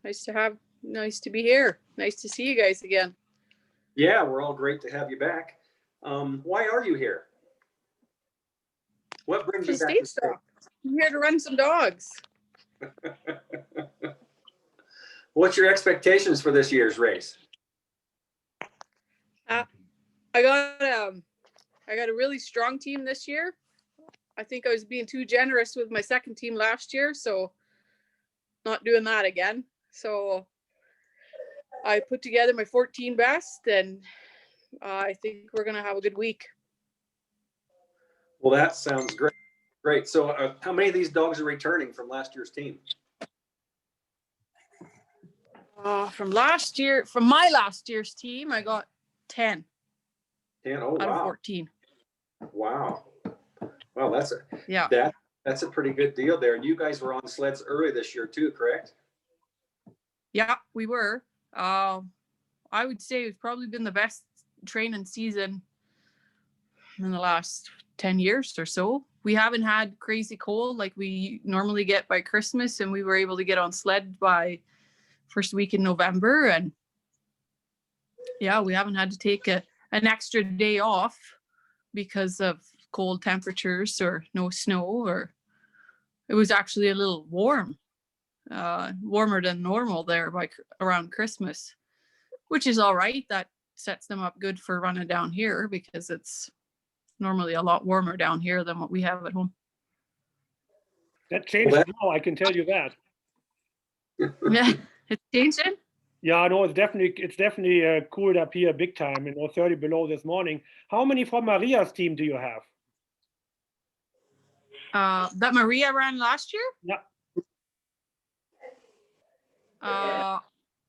Nice to be here. Nice to see you guys again. Yeah, we're all great to have you back. Why are you here? What brings you back to the state? I'm here to run some dogs. What's your expectations for this year's race? I got a really strong team this year. I think I was being too generous with my second team last year, so not doing that again. So I put together my 14 best, and I think we're going to have a good week. Well, that sounds great. Great. So how many of these dogs are returning from last year's team? From my last year's team, I got 10. 10? Oh, out of 14. Wow. Well, that's a pretty good deal there. And you guys were on sleds early this year too, correct? Yeah, we were. I would say it's probably been the best training season in the last 10 years or so. We haven't had crazy cold like we normally get by Christmas, and we were able to get on sled by first week in November. And yeah, we haven't had to take an extra day off because of cold temperatures or no snow, or it was actually a little warmer than normal there by around Christmas, which is all right. That sets them up good for running down here because it's normally a lot warmer down here than what we have at home. That changed now, I can tell you that. Yeah, it's changing. Yeah, no, it's definitely cooled up here big time. 30 below this morning. How many from Maria's team do you have? That Maria ran last year? Yeah.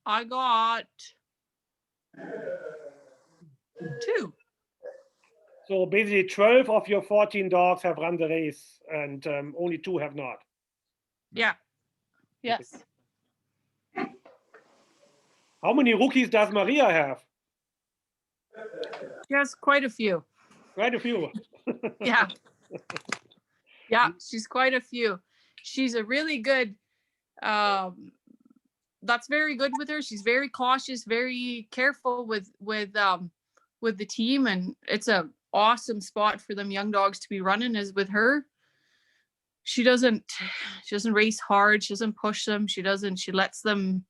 I got 2. So basically 12 of your 14 dogs have run the race, and only 2 have not. Yeah. Yes. How many rookies does Maria have? She has quite a few. Quite a few. Yeah. Yeah, she's quite a few. She's a really good, that's very good with her. She's very cautious, very careful with the team, and it's a awesome spot for them young dogs to be running is with her. She doesn't race hard. She doesn't push them. She lets them,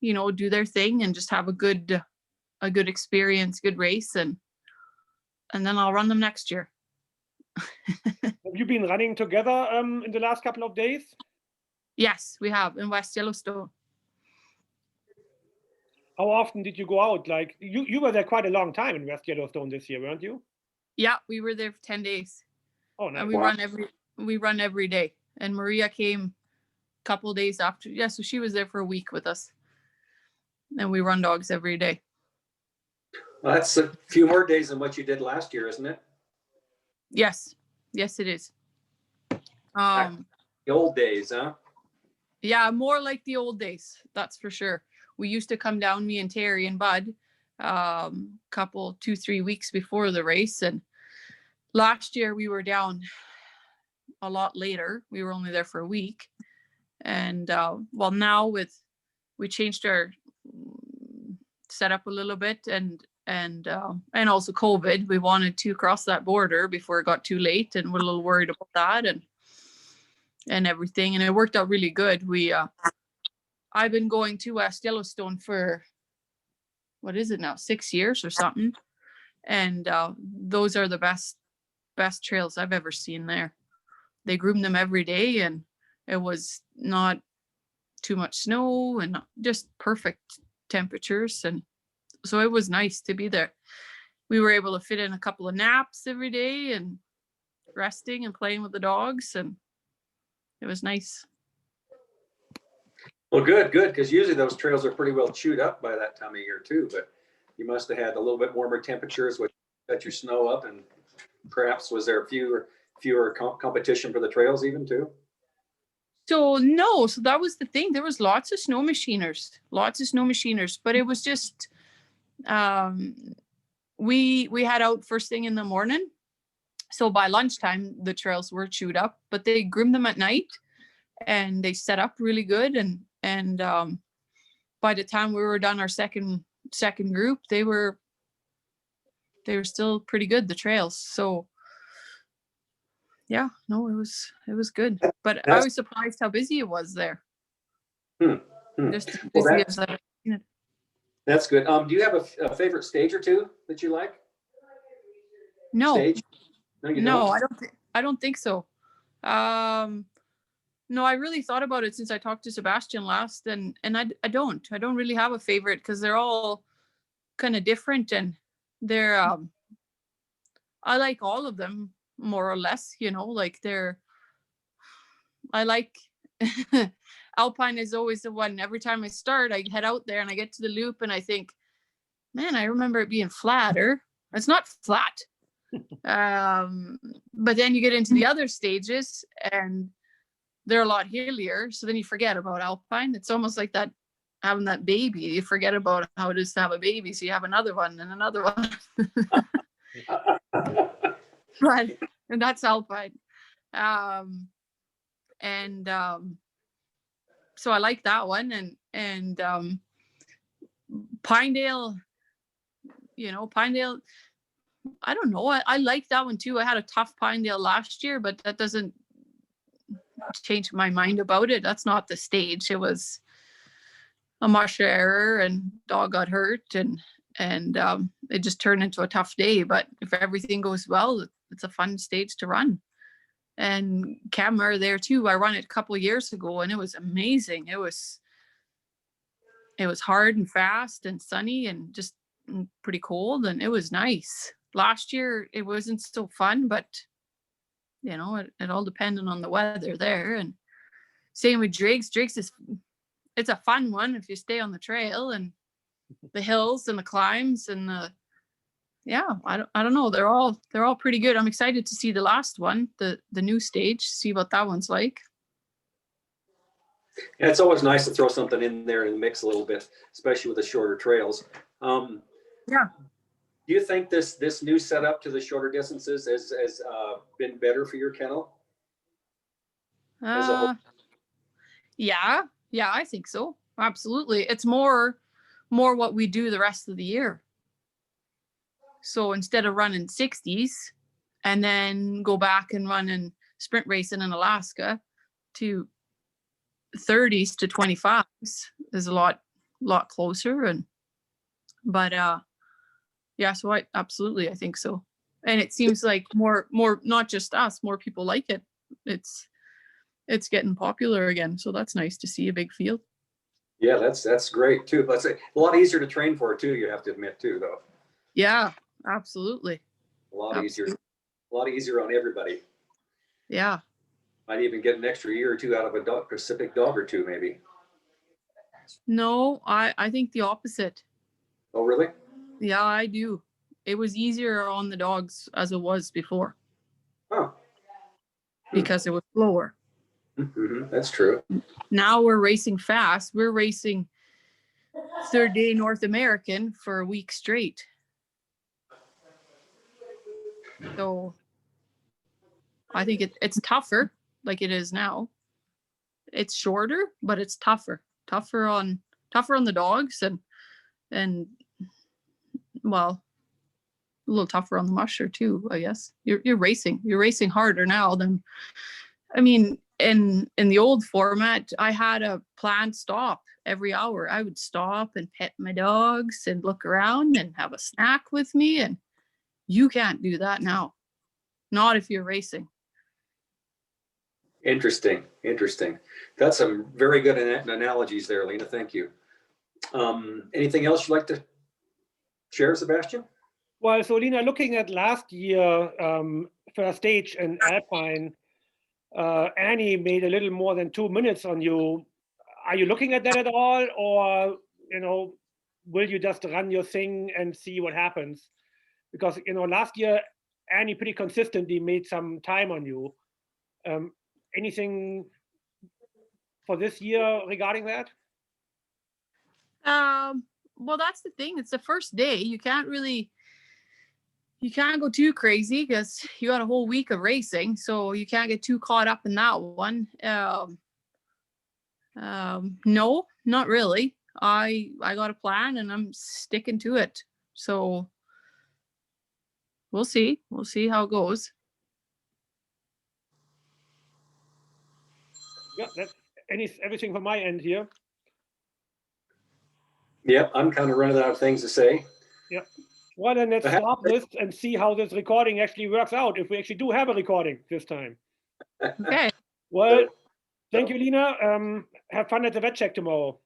do their thing and just have a good experience, good race, and then I'll run them next year. Have you been running together in the last couple of days? Yes, we have in West Yellowstone. How often did you go out? Like you were there quite a long time in West Yellowstone this year, weren't you? Yeah, we were there for 10 days. Oh, nice. And we run every day. And Maria came a couple of days after. Yeah, so she was there for a week with us. And we run dogs every day. Well, that's a few more days than what you did last year, isn't it? Yes. Yes, it is. The old days, huh? Yeah, more like the old days. That's for sure. We used to come down, me and Terry and Bud, 2-3 weeks before the race. And last year we were down a lot later. We were only there for a week. And now we changed our setup a little bit, and also COVID, we wanted to cross that border before it got too late, and we're a little worried about that and everything. And it worked out really good. I've been going to West Yellowstone for, what is it now, 6 years or something. And those are the best trails I've ever seen there. They groom them every day, and it was not too much snow and just perfect temperatures. And so it was nice to be there. We were able to fit in a couple of naps every day and resting and playing with the dogs, and it was nice. Well, good, because usually those trails are pretty well chewed up by that time of year too, but you must have had a little bit warmer temperatures, which got your snow up, and perhaps was there fewer competition for the trails even too? So that was the thing. There was lots of snow machiners, but it was just, we had out first thing in the morning. So by lunchtime, the trails were chewed up, but they groomed them at night and they set up really good. And by the time we were done our second group, they were still pretty good, the trails. So yeah, no, it was good. But I was surprised how busy it was there. Just as busy as I've seen it. That's good. Do you have a favorite stage or two that you like? No, Stage? No, you no, don't? I don't think so. No, I really thought about it since I talked to Sebastian last, and I don't really have a favorite, because they're all kind of different, and they're I like all of them more or less, you know, like I like Alpine is always the one. Every time I start, I head out there and I get to the loop and I think, man, I remember it being flatter. It's not flat. But then you get into the other stages and they're a lot hillier. So then you forget about Alpine. It's almost like that, having that baby. You forget about how it is to have a baby. So you have another one and another one. And that's Alpine. So I like that one, and Pinedale, you know, Pinedale, I don't know. I like that one too. I had a tough Pinedale last year, but that doesn't change my mind about it. That's not the stage. It was a musher error and dog got hurt, and it just turned into a tough day. But if everything goes well, it's a fun stage to run. And Camera there too. I ran it a couple of years ago and it was amazing. It was hard and fast and sunny and just pretty cold, and it was nice. Last year it wasn't so fun, but you know, it all depended on the weather there. And same with Drake's. It's a fun one if you stay on the trail and the hills and the climbs and I don't know. They're all pretty good. I'm excited to see the last one, the new stage, see what that one's like. Yeah, it's always nice to throw something in there and mix a little bit, especially with the shorter trails. Yeah. Do you think this new setup to the shorter distances has been better for your kennel? As a whole? Yeah, I think so. Absolutely. It's more what we do the rest of the year. So instead of running 60s and then go back and running sprint racing in Alaska, to 30s to 25s is a lot closer. So I think so. And it seems like more, not just us, more people like it. It's getting popular again. So that's nice to see a big field. Yeah, that's great too. But it's a lot easier to train for too, you have to admit too, though. Yeah, absolutely. A lot easier on everybody. Yeah. Might even get an extra year or two out of a Pacific dog or two, maybe. No, I think the opposite. Oh, really? Yeah, I do. It was easier on the dogs as it was before. Oh. Because it was slower. Mm-hmm. That's true. Now we're racing fast. We're racing third day North American for a week straight. So I think it's tougher, like it is now. It's shorter, but it's tougher on the dogs and well, a little tougher on the musher too, I guess. You're racing harder now than, I mean, in the old format, I had a planned stop every hour. I would stop and pet my dogs and look around and have a snack with me, and you can't do that now. Not if you're racing. Interesting. That's some very good analogies there, Lina. Thank you. Anything else you'd like to share, Sebastian? Well, so Lina, looking at last year, first stage in Alpine, Annie made a little more than 2 minutes on you. Are you looking at that at all, or will you just run your thing and see what happens? Because last year Annie pretty consistently made some time on you. Anything for this year regarding that? Well, that's the thing. It's the first day. You can't go too crazy because you got a whole week of racing, so you can't get too caught up in that one. No, not really. I got a plan and I'm sticking to it. So we'll see. We'll see how it goes. Yeah, that's everything from my end here. Yep, I'm kind of running out of things to say. Well, then let's I have- stop this and see how this recording actually works out, if we actually do have a recording this time. Okay. Well, thank you, Lina. Have fun at the vet check tomorrow.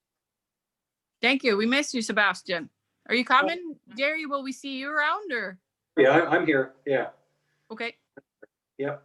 Thank you. We miss you, Sebastian. Are you coming, Jerry? Will we see you around or? Yeah, I'm here. Yeah. Okay. Yep.